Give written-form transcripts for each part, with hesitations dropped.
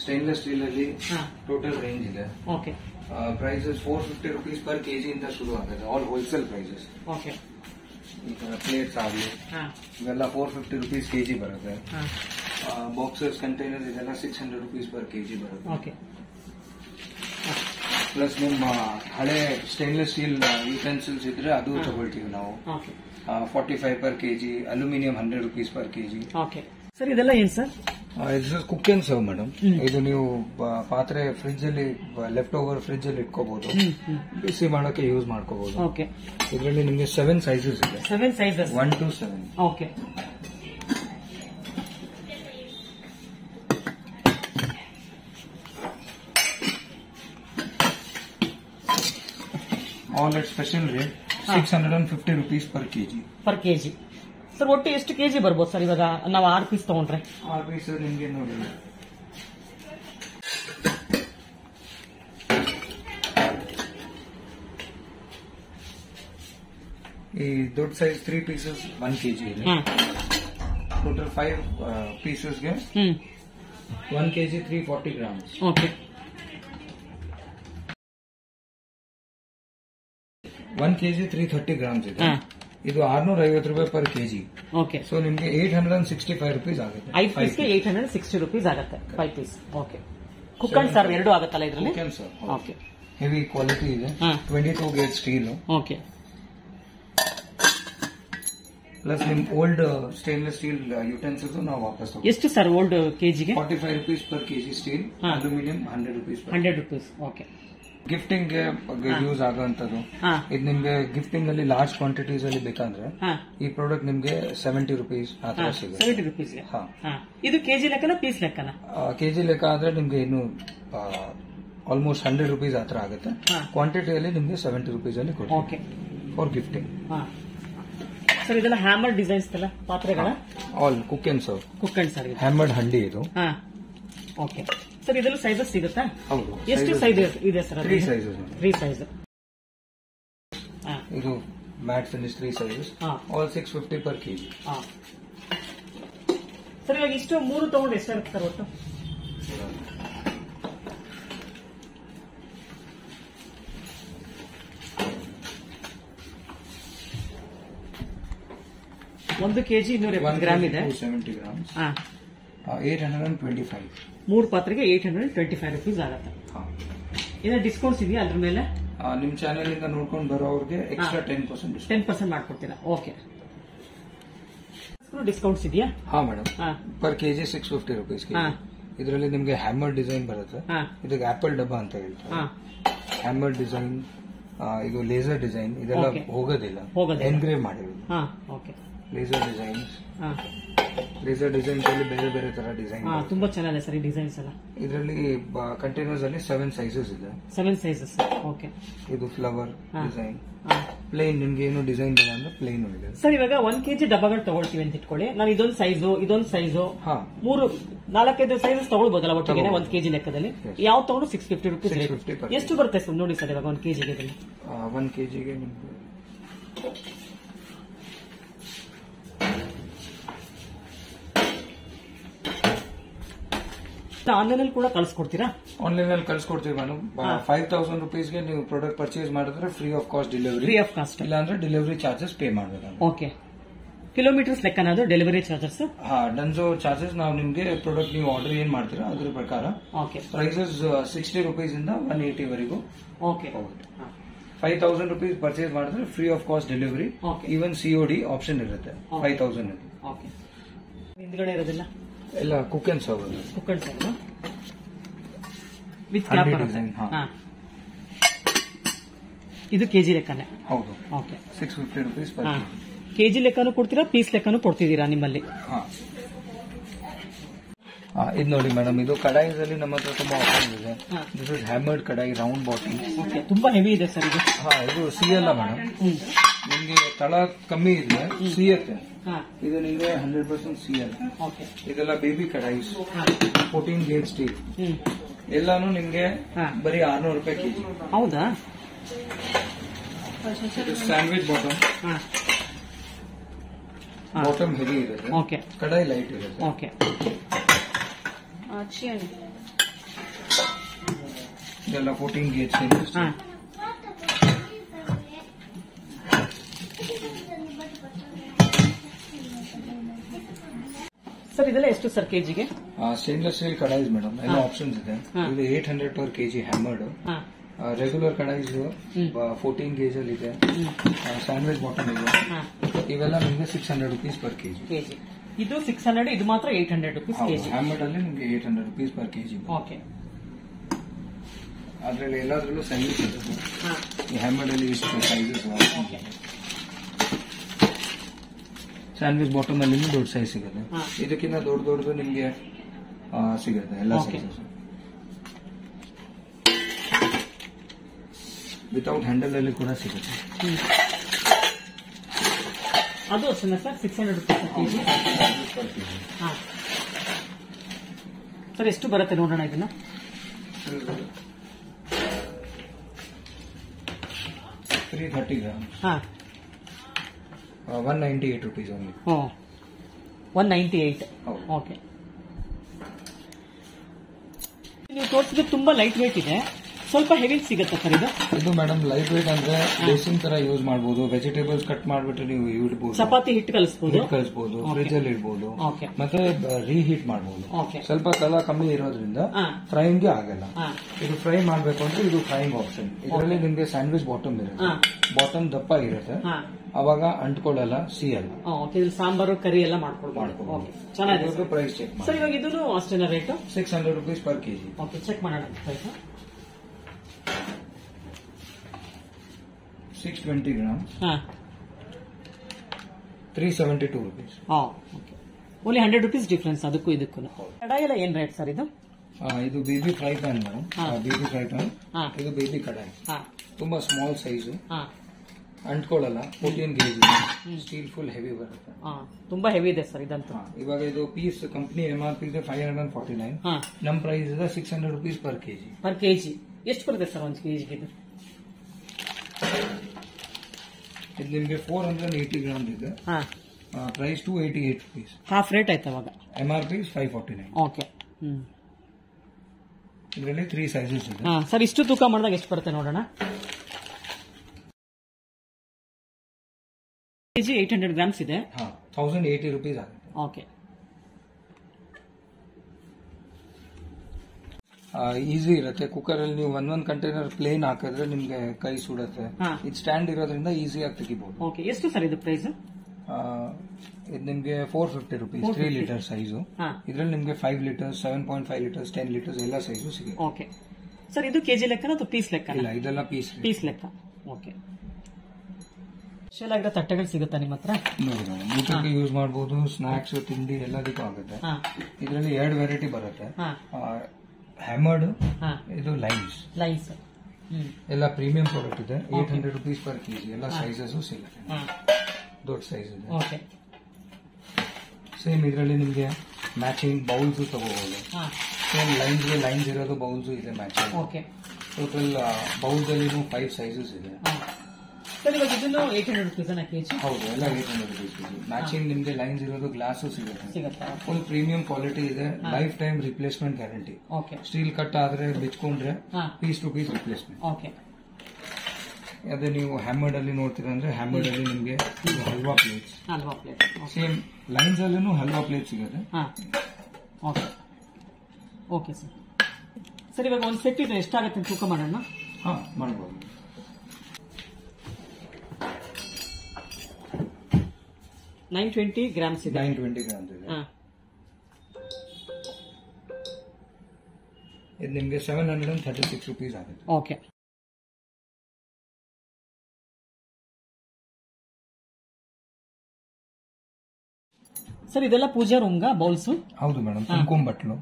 Stainless steel ಅಲ್ಲಿ total range ಇದೆ. Okay. Prices 450 rupees per kg ಇಂದ ಶುರು ಆಗುತ್ತೆ. All wholesale prices. ಓಕೆ. ಈ ತರ ಪ್ಲೇಟ್ಸ್ ಆಗಲಿ ಇವೆಲ್ಲ 450 rupees kg ಬರುತ್ತೆ. ಬಾಕ್ಸಸ್ ಕಂಟೈನರ್ ಇದೆಲ್ಲ 600 rupees per kg ಬರುತ್ತೆ. ಓಕೆ. ಪ್ಲಸ್ ನಿಮ್ಮ ಹಳೆ ಸ್ಟೇನ್ಲೆಸ್ ಸ್ಟೀಲ್ ಯುಟೆನ್ಸಿಲ್ಸ್ ಇದ್ರೆ ಅದು ತಗೊಳ್ತೀವಿ ನಾವು. 45 per kg. Aluminium 100 rupees per kg. Okay sir, ಇದೆಲ್ಲ ಏನ್ ಸರ್? ಇದು ಕುಕ್ ಅಂಡ್ ಸರ್ವ್ ಮೇಡಮ್. ಇದು ನೀವು ಪಾತ್ರೆ ಫ್ರಿಡ್ಜ್ ಅಲ್ಲಿ ಲೆಫ್ಟ್ ಓವರ್ ಫ್ರಿಡ್ಜ್ ಅಲ್ಲಿ ಇಟ್ಕೋಬಹುದು, ಬಿಸಿ ಮಾಡೋಕೆ ಯೂಸ್ ಮಾಡ್ಕೋಬಹುದು. ಓಕೆ. ಇದರಲ್ಲಿ ನಿಮಗೆ 7 ಸೈಜಸ್ ಇದೆ. 7 sizes 1 to 7. Okay. All at special rate 650 rupees per kg. Per KG. Sir ಒಟ್ಟು ಎಷ್ಟು ಕೆಜಿ ಬರ್ಬೋದು ಸರ್ ಇವಾಗ ನಾವು 6 ಪೀಸ್ ತಗೊಂಡ್ರೆ? 6 ಪೀಸ್ ನಿಮ್ಗೆ ನೋಡಿ ಈ ದೊಡ್ಡ ಸೈಜ್ 3 ಪೀಸಸ್ 1 kg ಇದೆ. Total 5 ಪೀಸಸ್ಗೆ 1 kg 340 grams. Okay. 1 kg 330 grams ಇದೆ. ಇದು 650 ರೂಪಾಯಿ ಪರ್ ಕೆಜಿ. ಓಕೆ. ಸೊ ನಿಮ್ಗೆ 865 rupees ಆಗುತ್ತೆ. 5 ಪೀಸ್ಗೆ 860 rupees ಆಗುತ್ತೆ 5 piece. Okay. Cook and serve ಎರಡು ಆಗುತ್ತಲ್ಲ ಇದರಲ್ಲಿ? Cook and serve. Okay. Heavy quality ಇದೆ. 22 gauge ಸ್ಟೀಲ್. ಓಕೆ. ಪ್ಲಸ್ ನಿಮ್ ಓಲ್ಡ್ ಸ್ಟೇನ್ಲೆಸ್ ಸ್ಟೀಲ್ ಯುಟೆನ್ಸಿಲ್ಸ್ ನಾವು ವಾಪಸ್ ತಗೊಳ್ತೀವಿ. ಎಷ್ಟು ಸರ್ ಓಲ್ಡ್ ಕೆಜಿಗೆ? 45 rupees per kg steel. Aluminium 100 rupees. 100 rupees. Okay. Gifting ಗೆ ಯೂಸ್ ಆಗುವಂತದ್ದು. ಇದು ನಿಮ್ಗೆ ಗಿಫ್ಟಿಂಗ್ ಅಲ್ಲಿ ಲಾರ್ಜ್ ಕ್ವಾಂಟಿಟೀಸ್ ಅಲ್ಲಿ ಬೇಕಂದ್ರೆ ಈ ಪ್ರಾಡಕ್ಟ್ ನಿಮ್ಗೆ 70 rupees ಆ ತರ ಸಿಗುತ್ತೆ. 70 rupees. ಇದು ಕೆಜಿ ಲೆಕ್ಕನ ಪೀಸ್ ಲೆಕ್ಕನ? ಕೆಜಿ ಲೆಕ್ಕ ಆದ್ರೆ ನಿಮ್ಗೆ ಇನ್ನು ಆಲ್ಮೋಸ್ಟ್ 100 rupees ಆ ತರ ಆಗುತ್ತೆ. ಕ್ವಾಂಟಿಟಿಯಲ್ಲಿ ನಿಮ್ಗೆ 70 rupees ಅಲ್ಲಿ ಕೊಡ್ತೀವಿ. ಓಕೆ. For gifting. ಸರ್ ಇದೆಲ್ಲ ಹ್ಯಾಮರ್ ಡಿಸೈನ್ಸ್ ಎಲ್ಲ ಪಾತ್ರೆಗಳ? All cook and serve. Cook and serve. Hammered handi ಇದು. ಓಕೆ ಸರ್, ಇದೆಲ್ಲ ಸೈಜಸ್ ಸಿಗುತ್ತಾ? ಹೌದು. ಎಷ್ಟು ಸೈಜ್ ಇದೆ ಸರ್? 3 ಸೈಜಸ್. 3 ಸೈಜ್. ಇದು mat finish 3 sizes. All 650 per kg. Sir ಇವಾಗ ಇಷ್ಟು 3 ತಗೊಂಡು ಎಷ್ಟಾಗುತ್ತೆ ಸರ್ ಒಟ್ಟು? ಒಂದು ಕೆಜಿ 270 ಗ್ರಾಮ್ ಇದೆ. 270 grams. 825. 3 ಪಾತ್ರೆಗೆ 825 rupees ಆಗುತ್ತೆ. ಏನೋ ಡಿಸ್ಕೌಂಟ್ಸ್ ಇದೆಯಾ ಅದ್ರ ಮೇಲೆ? ನಿಮ್ ಚಾನೆಲ್ ಇಂದ ನೋಡ್ಕೊಂಡು ಬರೋರಿಗೆ ಎಕ್ಸ್ಟ್ರಾ 10% ಮಾಡ್ಕೊಡ್ತೀರಾ? ಓಕೆ. ಡಿಸ್ಕೌಂಟ್ಸ್ ಇದೆಯಾ? ಹಾ ಮೇಡಮ್. Per KG 650 rupees. ಇದರಲ್ಲಿ ನಿಮ್ಗೆ ಹ್ಯಾಮರ್ ಡಿಸೈನ್ ಬರುತ್ತೆ. ಇದಕ್ಕೆ ಆಪಲ್ ಡಬ್ಬಾ ಅಂತ ಹೇಳ್ತಾರೆ. ಹ್ಯಾಮರ್ ಡಿಸೈನ್, ಇದು ಲೇಸರ್ ಡಿಸೈನ್, ಇದೆಲ್ಲ ಹೋಗೋದಿಲ್ಲ. ಎನ್ಗ್ರೇವ್ ಮಾಡಿರೋದು. Laser designs. ಲೇಸರ್ ಡಿಸೈನ್ಸ್ ಅಲ್ಲಿ ಬೇರೆ ಬೇರೆ ತರ ಡಿಸೈನ್ ತುಂಬಾ ಚೆನ್ನಾಗಿದೆ ಸರ್ ಈ ಡಿಸೈನ್ಸ್ ಎಲ್ಲ. ಇದರಲ್ಲಿ ಕಂಟೈನರ್ಸ್ ಅಲ್ಲಿ 7 ಸೈಜಸ್ ಇದೆ. 7 ಸೈಜಸ್. ಓಕೆ. ಇದು ಫ್ಲವರ್ ಡಿಸೈನ್. ಪ್ಲೇನ್ ನಿಮ್ಗೆ ಏನು ಡಿಸೈನ್ ಬೇಡ ಅಂದ್ರೆ ಪ್ಲೇನ್ ಇದೆ ಸರ್. ಇವಾಗ 1 kg ಡಬ್ಬಗಳು ತಗೊಳ್ತೀವಿ ಅಂತ ಇಟ್ಕೊಳ್ಳಿ, ನಾನು ಇದೊಂದು ಸೈಜು 4-5 ಸೈಜಸ್ ತಗೊಳ್ಬೋದಲ್ಲ ಒಟ್ಟಿಗೆ 1 kg ಲೆಕ್ಕದಲ್ಲಿ? ಯಾವ ತಗೊಂಡು 650 rupees. ಎಷ್ಟು ಬರುತ್ತೆ ಸರ್ ನೋಡಿ ಸರ್ ಇವಾಗ 1 kgಗೆ? 1 kgಗೆ ನಿಮ್ಗೆ ಆನ್ಲೈನ್ ಅಲ್ಲಿ ಕೂಡ ಕಳ್ಸಿಕೊಡ್ತೀರಾ? ಆನ್ಲೈನ್ ಅಲ್ಲಿ ಕಳ್ಸಿಕೊಡ್ತೀವಿ ಮೇಡಮ್. 5000 rupeesಗೆ ನೀವು ಪ್ರಾಡಕ್ಟ್ ಪರ್ಚೇಸ್ ಮಾಡಿದ್ರೆ free of cost delivery. Free of cost. ಇಲ್ಲ ಅಂದ್ರೆ ಡೆಲಿವರಿ ಚಾರ್ಜಸ್ ಪೇ ಮಾಡಬೇಕು. ಓಕೆ. ಕಿಲೋಮೀಟರ್ಸ್ ಲೆಕ್ಕನಾದ್ರು ಡೆಲಿವರಿ ಚಾರ್ಜಸ್? ಡನ್ಸೋ ಚಾರ್ಜಸ್ ನಾವು ನಿಮ್ಗೆ ಪ್ರಾಡಕ್ಟ್ ನೀವು ಆರ್ಡರ್ ಏನ್ ಮಾಡ್ತೀರಾ ಅದ್ರ ಪ್ರಕಾರ. ಪ್ರೈಸಸ್ 60 rupees ಇಂದ 180 ವರೆಗೂ. ಓಕೆ. 5000 rupees ಪರ್ಚೇಸ್ ಮಾಡಿದ್ರೆ free of cost delivery. Even COD option ಇರುತ್ತೆ 5000 ಅಲ್ಲಿ. ಹಿಂದ್ಗಡೆ ಇರೋದಿಲ್ಲ ಎಲ್ಲ cook and serve. Cook and serve with cap design. ಇದು ಕೆಜಿ ಲೆಕ್ಕನೇ? ಹೌದು. ಓಕೆ. 650 rupees ಪರ್ ಕೆಜಿ ಲೆಕ್ಕನೂ ಕೊಡ್ತೀರಾ, ಪೀಸ್ ಲೆಕ್ಕನೂ ಕೊಡ್ತಿದ್ದೀರಾ ನಿಮ್ಮಲ್ಲಿ? ಇದು ನೋಡಿ ಮೇಡಮ್, ಇದು ಕಡಾಯಿದಲ್ಲಿ ನಮ್ಮ ಹತ್ರ ತುಂಬಾ ಆಪ್ಷನ್ ಇದೆ. ದಿಸ್ ಇಸ್ ಹ್ಯಾಮರ್ಡ್ ಕಡಾಯಿ, ರೌಂಡ್ ಬಾಟಲ್. ತುಂಬಾ ಹೆವಿ ಇದೆ ಸರ್ ಇದು. ಇದು ಸಿಯಲ್ಲ ಮೇಡಮ್. ನಿಮ್ಗೆ ತಳ ಕಮ್ಮಿ ಇದೆ, ಸಿಯತ್ತೆ. ಇದು ನಿಮ್ಗೆ 100% ಸಿಯಲ್ಲ. ಇದೆಲ್ಲ ಬೇಬಿ ಕಡಾಯಿಸ್, 14 gauge ಸ್ಟೀಲ್. ಎಲ್ಲಾನು ನಿಮ್ಗೆ ಬರೀ 600 ರೂಪಾಯಿ ಕೆಜಿ. ಹೌದಾ? Sandwich bottom. ಬಾಟಮ್ ಹೆವಿ ಇರುತ್ತೆ, ಕಡಾಯಿ ಲೈಟ್ ಇರುತ್ತೆ. ಇದೆಲ್ಲ 14 ಗೇಜ್ ಹಾ ಸರ್ ಇದೆಲ್ಲ ಎಷ್ಟು ಸರ್ ಕೆಜಿಗೆ? ಸ್ಟೇನ್ಲೆಸ್ ಸ್ಟೀಲ್ ಕಡಾಯಿಸ್ ಮೇಡಮ್, ಎಲ್ಲ ಆಪ್ಷನ್ಸ್ ಇದೆ. ಇದು 800 per kg hammered. Regular kadais 14 gauge ಅಲ್ಲಿ ಇದೆ. ಸ್ಯಾಂಡ್ವಿಚ್ ಬಾಟಮ್ ಇದೆ. ಇವೆಲ್ಲ ನಿಮಗೆ 600 rupees per kg. ಇದು 600, ಇದು ಮಾತ್ರ 800 rupees kg. ಹ್ಯಾಮರ್ಡ್ ಅಲ್ಲಿ ನಿಮಗೆ 800 rupees per kg. ಓಕೆ. ಅದರಲ್ಲಿ ಎಲ್ಲಾದ್ರಲ್ಲೂ ಸೈಜಸ್ ಇರುತ್ತೆ. ಈ ಹ್ಯಾಮರ್ಡ್ ಅಲ್ಲಿ ಇಷ್ಟು ಸೈಜಸ್. ಸ್ಯಾಂಡ್ವಿಚ್ ಬಾಟಮ್ ಅಲ್ಲಿ ದೊಡ್ಡ ಸೈಜ್ ಸಿಗುತ್ತೆ. ಇದಕ್ಕಿಂತ ದೊಡ್ಡದು ನಿಮ್ಗೆ ಸಿಗುತ್ತೆ ಎಲ್ಲ ಸೈಜಸ್. ವಿತೌಟ್ ಹ್ಯಾಂಡಲ್ ಅಲ್ಲಿ ಕೂಡ ಸಿಗುತ್ತೆ. ಅದು ಅಷ್ಟೇ ಸರ್, 600 rupees ಕೆಜಿ. ಸರ್ ಎಷ್ಟು ಬರುತ್ತೆ ನೋಡೋಣ ಇದನ್ನ. 330 grams. 198 rupees only. 198. ಓಕೆ. ನೀವು ತೋರಿಸಿದ್ರೆ ತುಂಬಾ ಲೈಟ್ ವೇಟ್ ಇದೆ, ಸ್ವಲ್ಪ ಹೆವಿ ಸಿಗುತ್ತೆ ಸರ್ ಇದು. ಇದು ಮೇಡಮ್ ಲೈಟ್ ವೇಟ್ ಅಂದ್ರೆ ಬೇಸಿನ್ ತರ ಯೂಸ್ ಮಾಡಬಹುದು. ವೆಜಿಟೇಬಲ್ಸ್ ಕಟ್ ಮಾಡ್ಬಿಟ್ಟು ನೀವು ಇಡಬಹುದು. ಚಪಾತಿ ಹಿಟ್ಟು ಕಲಿಸಬಹುದು, ಫ್ರಿಜ್ ಅಲ್ಲಿ ಇಡಬಹುದು, ಮತ್ತೆ ರೀಹೀಟ್ ಮಾಡಬಹುದು. ಸ್ವಲ್ಪ ತಲ ಕಮ್ಮಿ ಇರೋದ್ರಿಂದ ಫ್ರೈಂಗ್ ಆಗಲ್ಲ. ಇದು ಫ್ರೈ ಮಾಡಬೇಕು ಅಂದ್ರೆ ಇದು ಫ್ರೈಂಗ್ ಆಪ್ಷನ್. ಇದರಲ್ಲಿ ನಿಮ್ಗೆ ಸ್ಯಾಂಡ್ವಿಚ್ ಬಾಟಮ್ ಇರುತ್ತೆ. ಬಾಟಮ್ ದಪ್ಪ ಇರುತ್ತೆ, ಅವಾಗ ಅಂಟ್ಕೊಳ್ಳಲ್ಲ, ಸಿಯಲ್ಲ. ಸಾಂಬಾರು ಕರಿ ಎಲ್ಲ ಮಾಡ್ಕೊಳ್ಬಹುದು. ಚೆನ್ನಾಗಿದೆ. ಪ್ರೈಸ್ ಚೆಕ್ ಸರ್ ಇವಾಗ ಇದೂ ಅಷ್ಟೇನ rate? 600 rupees per kg. Okay, check ಮಾಡೋಣ price. 620 grams. 372 rupees. Okay. Only 100 rupees difference ಅದಕ್ಕೂ ಇದಕ್ಕೂ. ಕಡಾಯಿ ಎಲ್ಲ ಏನ್ ರೇಟ್ ಸರ್ ಇದು? ಇದು baby fry pan madam. Baby fry pan. ಇದು ಬೇಬಿ ಕಡಾಯಿ. ತುಂಬಾ ಸ್ಮಾಲ್ ಸೈಜು, ಅಂಟ್ಕೊಳ್ಳಲ್ಲ. 14 kg. ಸ್ಟೀಲ್ ಫುಲ್ ಹೆವಿ ಬರುತ್ತೆ. ತುಂಬಾ ಹೆವಿ ಇದೆ ಸರ್ ಇದಂತೂ. ಇವಾಗ ಇದು ಪೀಸ್ ಕಂಪನಿ MRP ಇದೆ 549. ನಮ್ ಪ್ರೈಸ್ ಇದೆ 600 rupees per kg. Per KG ಎಷ್ಟು ಬರುತ್ತೆ ಸರ್ ಒಂದು ಕೆಜಿಗೆ? ಇದು ನಿಮ್ಗೆ 480 grams ಇದೆ. Price 288 rupees. ಹಾಫ್ ರೇಟ್ ಆಯ್ತು ಅವಾಗ. MRP 549. ಓಕೆ. ಇದರಲ್ಲಿ 3 ಸೈಜಸ್ ಇದೆ. ಸರ್ ಇಷ್ಟು ತೂಕ ಮಾಡಿದಾಗ ಎಷ್ಟು ಬರುತ್ತೆ ನೋಡೋಣ. ಕೆಜಿ 800 grams ಇದೆ. 1080 rupees ಆಗುತ್ತೆ. ಓಕೆ. ಈಸಿ ಇರುತ್ತೆ. ಕುಕ್ಕರ್ ಅಲ್ಲಿ ನೀವು ಒಂದೊಂದು ಕಂಟೈನರ್ ಪ್ಲೇನ್ ಹಾಕಿದ್ರೆ ನಿಮ್ಗೆ ಕೈ ಸುಡುತ್ತೆ. ಇದು ಸ್ಟ್ಯಾಂಡ್ ಇರೋದ್ರಿಂದ ಈಸಿಯಾಗಿ ತೆಗಿಬಹುದು. ಓಕೆ. ಎಷ್ಟು ಸರ್ ಇದು ಪ್ರೈಸ್? ಇದು ನಿಮ್ಗೆ 450 rupees. 3 litre size. ಇದ್ರಲ್ಲಿ ನಿಮ್ಗೆ 5 ಲೀಟರ್ಸ್, 7.5 ಲೀಟರ್ಸ್, 10 ಲೀಟರ್ಸ್ ಎಲ್ಲ ಸೈಜು ಸಿಗುತ್ತೆ. ಓಕೆ. ಸರ್ ಇದು ಕೆಜಿ ಲೆಕ್ಕನ ಅಥವಾ ಪೀಸ್ ಲೆಕ್ಕ? ಇಲ್ಲ, ಇದೆಲ್ಲ ಪೀಸ್ ಲೆಕ್ಕ. ಓಕೆ. ಸ್ಪೆಷಲ್ ಆಗಿರೋ ತಟ್ಟೆಗಳು ಸಿಗುತ್ತಾ ನಿಮ್ಮ ಹತ್ರ? ನೋಡಿ ಮೇಡಮ್, ಊಟಕ್ಕೆ ಯೂಸ್ ಮಾಡಬಹುದು, ಸ್ನಾಕ್ಸ್, ತಿಂಡಿ ಎಲ್ಲದಕ್ಕೂ ಆಗುತ್ತೆ. ಇದರಲ್ಲಿ 2 ವೆರೈಟಿ ಬರುತ್ತೆ. ಹ್ಯಾಮರ್ಡ್, ಇದು ಲೈನ್ಸ್. ಎಲ್ಲ ಪ್ರೀಮಿಯಂ ಪ್ರಾಡಕ್ಟ್ ಇದೆ. 800 rupees per kg. ಎಲ್ಲ ಸೈಜಸ್ ಸಿಗುತ್ತೆ. ದೊಡ್ಡ ಸೈಜ್ ಇದೆ. ಸೇಮ್ ಇದರಲ್ಲಿ ನಿಮ್ಗೆ ಮ್ಯಾಚಿಂಗ್ ಬೌಲ್ಸ್ ತಗೋಬಹುದು. ಸೇಮ್ ಲೈನ್ಸ್ ಇರೋದು ಬೌಲ್ಸ್ ಇದೆ ಮ್ಯಾಚಿಂಗ್. ಟೋಟಲ್ ಬೌಲ್ಸ್ ಅಲ್ಲಿ 5 ಸೈಜಸ್ ಇದೆ. ಸರ್ ಇವಾಗ ಇದನ್ನು 800 rupees ಕೆಜಿ? ಹೌದು, ಎಲ್ಲ 800 rupees ಕೆಜಿ. ಮ್ಯಾಚಿಂಗ್ ನಿಮ್ಗೆ ಲೈನ್ಸ್ ಇರೋದು ಗ್ಲಾಸು ಸಿಗುತ್ತೆ. ಫುಲ್ ಪ್ರೀಮಿಯಂ ಕ್ವಾಲಿಟಿ ಇದೆ. Life time replacement guarantee. Steel cut ಆದ್ರೆ ಬಿಚ್ಕೊಂಡ್ರೆ ಪೀಸ್ ಟು ಪೀಸ್ ರಿಪ್ಲೇಸ್ಮೆಂಟ್. ಅದೇ ನೀವು ಹ್ಯಾಮರ್ಡ್ ಅಲ್ಲಿ ನೋಡ್ತೀರಾ ಅಂದ್ರೆ ಹ್ಯಾಮರ್ಡ್ ಅಲ್ಲಿ ನಿಮ್ಗೆ ಹಲ್ವಾ ಪ್ಲೇಟ್ಸ್. ಸೇಮ್ ಲೈನ್ಸ್ ಅಲ್ಲೂ ಹಲ್ವಾ ಪ್ಲೇಟ್ ಸಿಗುತ್ತೆ. Okay sir. ಸರ್ ಇವಾಗ ಒಂದು ಸೆಟ್ ಇದೆ, ಎಷ್ಟಾಗುತ್ತೆ ತೂಕ ಮಾಡೋಣ? ಮಾಡಬಹುದು. 920 grams ಇದೆ. 920 grams ಇದೆ. ಇದು ನಿಮ್ಗೆ 736 rupees ಆಗುತ್ತೆ. ಓಕೆ. ಸರ್ ಇದೆಲ್ಲ ಪೂಜಾ ರೂಮ್ಗ ಬೌಲ್ಸ್? ಹೌದು ಮೇಡಮ್. ಕುಂಕುಮ ಬಟ್ಲು,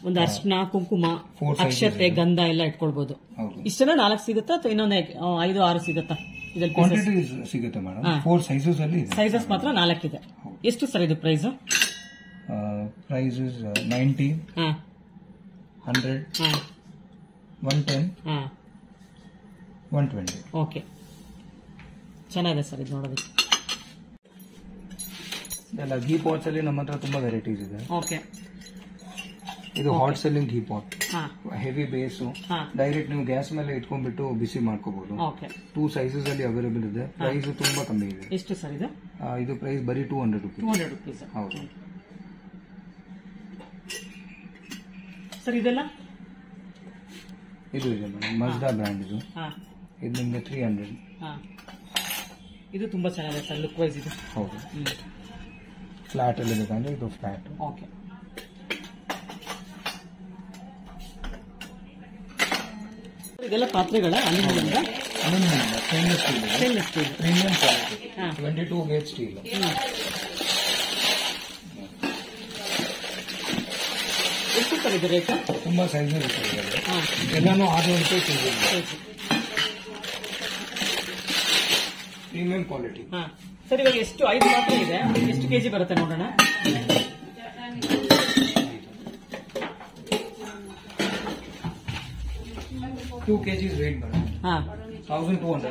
ಒಂದು ಅರ್ಶಿನ, ಕುಂಕುಮ, ಅಕ್ಷತೆ, ಗಂಧ ಎಲ್ಲ ಇಟ್ಕೊಳ್ಬಹುದು. ಇಷ್ಟೆಲ್ಲ 4 ಸಿಗುತ್ತಾ ಅಥವಾ ಇನ್ನೊಂದು 5-6 ಸಿಗುತ್ತಾ? ಕ್ವಾಂಟಿಟಿ ಸಿಗುತ್ತೆ ಮೇಡಮ್. 4 ಸೈಜಸ್ ಅಲ್ಲಿ ಇದೆ. ಸೈಜಸ್ ಮಾತ್ರ 4 ಇದೆ. ಎಷ್ಟು ಸರ್ ಇದು ಪ್ರೈಸ್? ಪ್ರೈಸ್ 90, 100, 110, 120. ಓಕೆ, ಚೆನ್ನಾಗಿದೆ ಸರ್ ಇದು ನೋಡೋದಕ್ಕೆ. ಎಲ್ಲ ಗೀ ಪಾಟ್ಸ್ ಅಲ್ಲಿ ನಮ್ಮ ಹತ್ರ ತುಂಬಾ ವೆರೈಟೀಸ್ ಇದೆ. ಓಕೆ. ಇದು ಹಾಟ್ ಸೆಲ್ಲಿಂಗ್ ಟೀ ಪಾಟ್, ಹಾ ಹೆವಿ ಬೇಸು, ಹಾ ಡೈರೆಕ್ಟ್ ನೀವು ಗ್ಯಾಸ್ ಮೇಲೆ ಇಟ್ಕೊಂಡ್ಬಿಟ್ಟು ಬಿಸಿ ಮಾಡ್ಕೋಬಹುದು. ಓಕೆ 2 ಸೈಜಸ್ ಅಲ್ಲಿ ಅವೈಲೇಬಲ್ ಇದೆ. ಪ್ರೈಸ್ ತುಂಬಾ ಕಮ್ಮಿ ಇದೆ. ಎಷ್ಟು ಸರ್ ಇದು? ಇದು ಪ್ರೈಸ್ ಬರೀ 200 ರುಪೀಸ್. 200 ರುಪೀಸ್. ಹೌದು ಸರ್ ಇದೆಲ್ಲ ಇದು ಇದೆ ಮೇಡಮ್, ಮಜ್ದಾ ಬ್ರ್ಯಾಂಡ್ ಇದು. ಹಾ ಇದು ನಿಮ್ಗೆ 300. ಹಾ ಇದು ತುಂಬಾ ಚೆನ್ನಾಗಿದೆ ಸರ್, ಲುಕ್ ವೈಸ್ ಇದು. ಹೌದು, ಫ್ಲಾಟ್ ಅಲ್ಲಿ ಬೇಕಂದ್ರೆ ಇದು ಫ್ಲಾಟ್. ಓಕೆ ಇದೆಲ್ಲ ಪಾತ್ರೆಗಳ aluminium stainless steel, stainless steel, premium quality, ಹಾ 22 ಗೇಜ್ ಸ್ಟೀಲ್. ಎಷ್ಟು ಸರ್ ಇದು ರೇಟ್? ತುಂಬಾ ಸೈಜಸ್ ಇದೆ, ಹಾ ಎಲ್ಲಾನು 600 ರೂಪಾಯಿ ಕೆಜಿ. Premium quality. ಹಾ ಸರ್ ಇವಾಗ ಎಷ್ಟು 5 ಪಾತ್ರೆ ಇದೆ, ಎಷ್ಟು ಕೆಜಿ ಬರುತ್ತೆ ನೋಡೋಣ. 2 kg ವೇಟ್ ಬರುತ್ತೆ. ಹಾ 1200.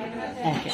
ಓಕೆ